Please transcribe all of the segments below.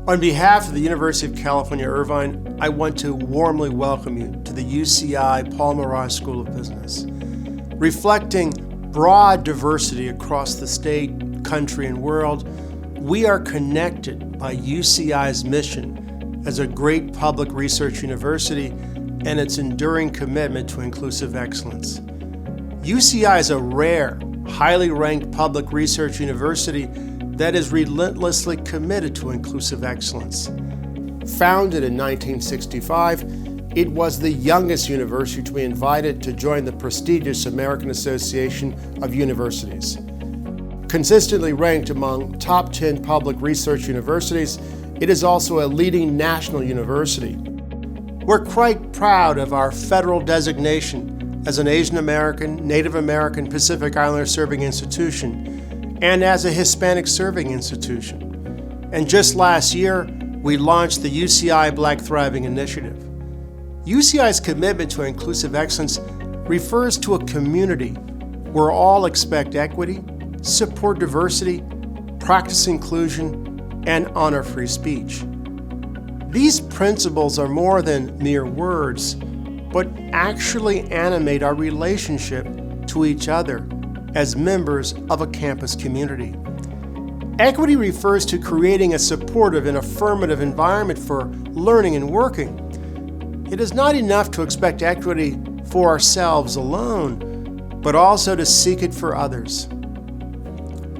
On behalf of the University of California, Irvine, I want to warmly welcome you to the UCI Paul Merage School of Business. Reflecting broad diversity across the state, country, and world, we are connected by UCI's mission as a great public research university and its enduring commitment to inclusive excellence. UCI is a rare, highly ranked public research university that is relentlessly committed to inclusive excellence. Founded in 1965, it was the youngest university to be invited to join the prestigious American Association of Universities. Consistently ranked among top 10 public research universities, it is also a leading national university. We're quite proud of our federal designation as an Asian American, Native American, Pacific Islander serving institution, and as a Hispanic serving institution. And just last year, we launched the UCI Black Thriving Initiative. UCI's commitment to inclusive excellence refers to a community where all expect equity, support diversity, practice inclusion, and honor free speech. These principles are more than mere words, but actually animate our relationship to each other as members of a campus community. Equity refers to creating a supportive and affirmative environment for learning and working. It is not enough to expect equity for ourselves alone, but also to seek it for others.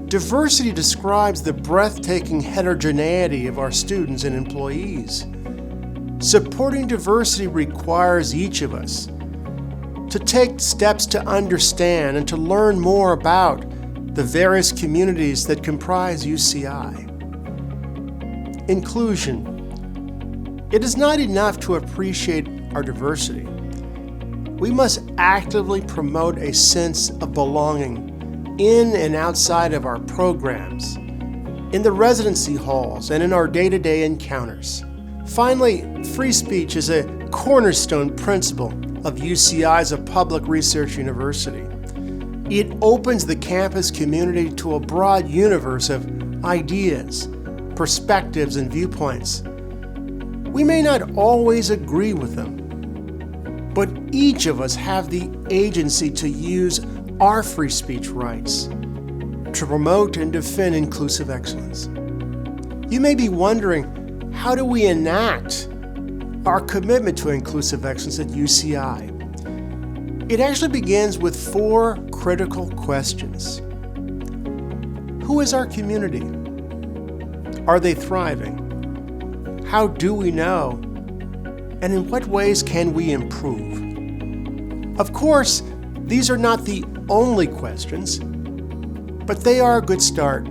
Diversity describes the breathtaking heterogeneity of our students and employees. Supporting diversity requires each of us to take steps to understand and to learn more about the various communities that comprise UCI. Inclusion. It is not enough to appreciate our diversity. We must actively promote a sense of belonging in and outside of our programs, in the residency halls, and in our day-to-day encounters. Finally, free speech is a cornerstone principle of UCI as a public research university. It opens the campus community to a broad universe of ideas, perspectives, and viewpoints. We may not always agree with them, but each of us have the agency to use our free speech rights to promote and defend inclusive excellence. You may be wondering, how do we enact our commitment to inclusive excellence at UCI? It actually begins with 4 critical questions. Who is our community? Are they thriving? How do we know? And in what ways can we improve? Of course, these are not the only questions, but they are a good start.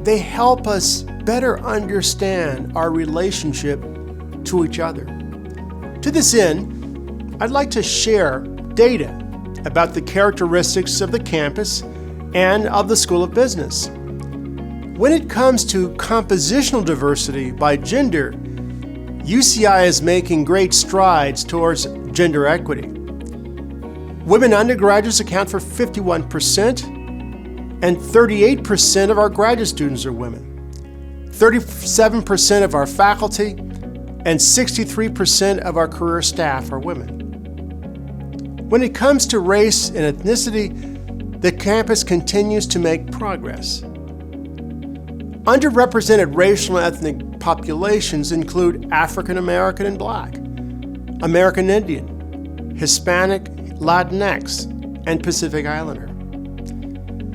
They help us better understand our relationship to each other. To this end, I'd like to share data about the characteristics of the campus and of the School of Business. When it comes to compositional diversity by gender, UCI is making great strides towards gender equity. Women undergraduates account for 51%, and 38% of our graduate students are women. 37% of our faculty and 63% of our career staff are women. When it comes to race and ethnicity, the campus continues to make progress. Underrepresented racial and ethnic populations include African American and Black, American Indian, Hispanic, Latinx, and Pacific Islander.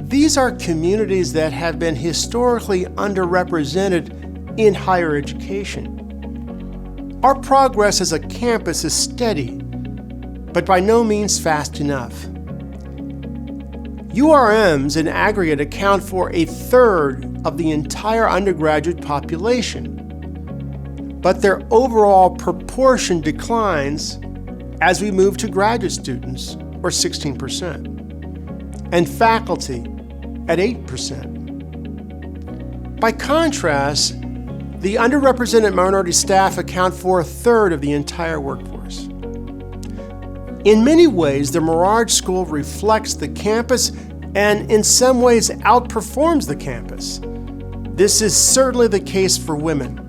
These are communities that have been historically underrepresented in higher education. Our progress as a campus is steady, but by no means fast enough. URMs in aggregate account for 1/3 of the entire undergraduate population, but their overall proportion declines as we move to graduate students, or 16%, and faculty at 8%. By contrast, the underrepresented minority staff account for 1/3 of the entire workforce. In many ways, the Merage School reflects the campus and in some ways outperforms the campus. This is certainly the case for women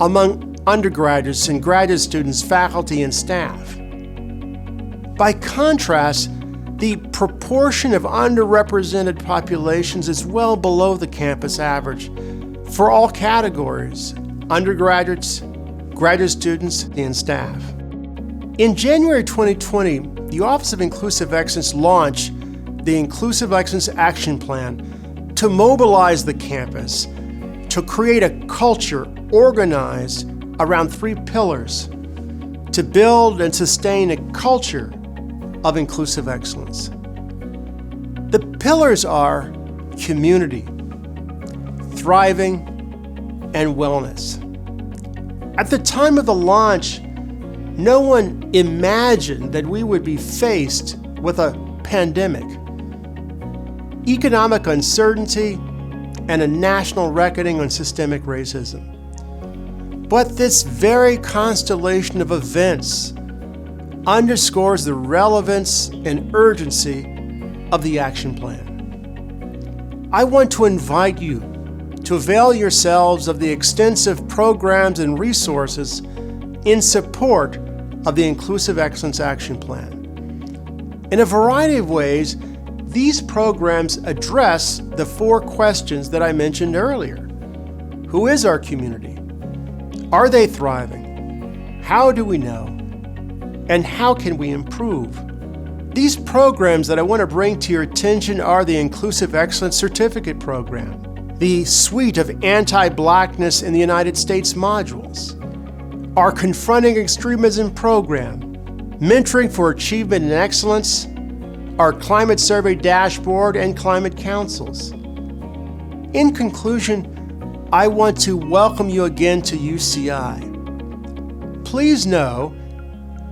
among undergraduates and graduate students, faculty, and staff. By contrast, the proportion of underrepresented populations is well below the campus average for all categories: undergraduates, graduate students, and staff. In January 2020, the Office of Inclusive Excellence launched the Inclusive Excellence Action Plan to mobilize the campus to create a culture organized around 3 pillars to build and sustain a culture of inclusive excellence. The pillars are community, thriving, and wellness. At the time of the launch, no one imagined that we would be faced with a pandemic, economic uncertainty, and a national reckoning on systemic racism. But this very constellation of events underscores the relevance and urgency of the action plan. I want to invite you to avail yourselves of the extensive programs and resources in support of the Inclusive Excellence Action Plan. In a variety of ways, these programs address the 4 questions that I mentioned earlier. Who is our community? Are they thriving? How do we know? And how can we improve? These programs that I want to bring to your attention are the Inclusive Excellence Certificate Program, the suite of anti-Blackness in the United States modules, our Confronting Extremism program, Mentoring for Achievement and Excellence, our Climate Survey Dashboard, and Climate Councils. In conclusion, I want to welcome you again to UCI. Please know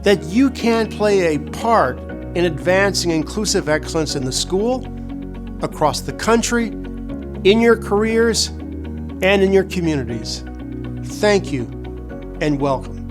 that you can play a part in advancing inclusive excellence in the school, across the country, in your careers, and in your communities. Thank you and welcome.